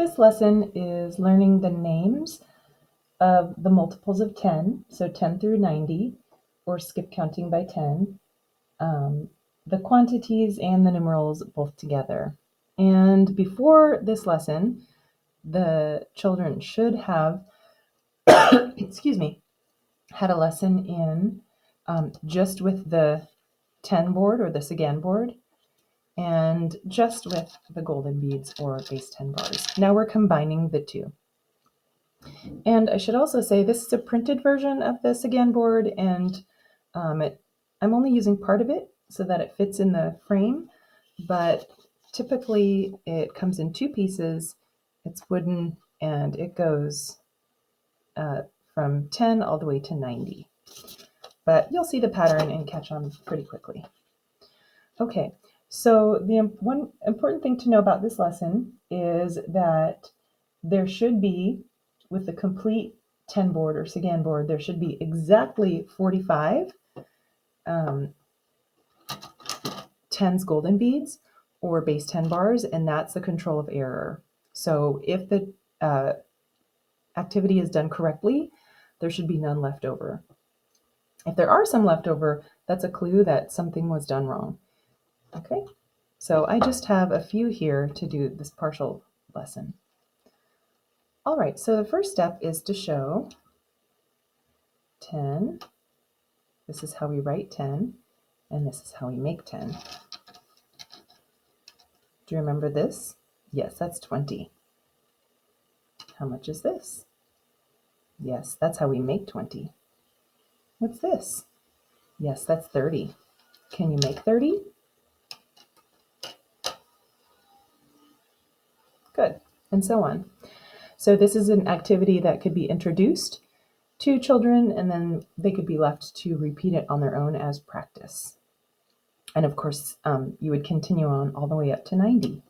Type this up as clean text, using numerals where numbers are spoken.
This lesson is learning the names of the multiples of 10, so 10 through 90, or skip counting by 10, the quantities and the numerals both together. And before this lesson, the children should have, excuse me, had a lesson in just with the 10 board or the Sagan board, and just with the golden beads or base 10 bars. Now we're combining the two. And I should also say this is a printed version of the Sagan board, and I'm only using part of it so that it fits in the frame, but typically it comes in two pieces. It's wooden and it goes from 10 all the way to 90. But you'll see the pattern and catch on pretty quickly. Okay, so the one important thing to know about this lesson is that there should be, with the complete 10 board or Sagan board, there should be exactly 45 10s golden beads or base 10 bars, and that's the control of error. So if the activity is done correctly, there should be none left over. If there are some left over, that's a clue that something was done wrong. Okay, so I just have a few here to do this partial lesson. All right, so the first step is to show 10. This is how we write 10, and this is how we make 10. Do you remember this? Yes, that's 20. How much is this? Yes, that's how we make 20. What's this? Yes, that's 30. Can you make 30? Good, and so on. So this is an activity that could be introduced to children, and then they could be left to repeat it on their own as practice. And of course, you would continue on all the way up to 90.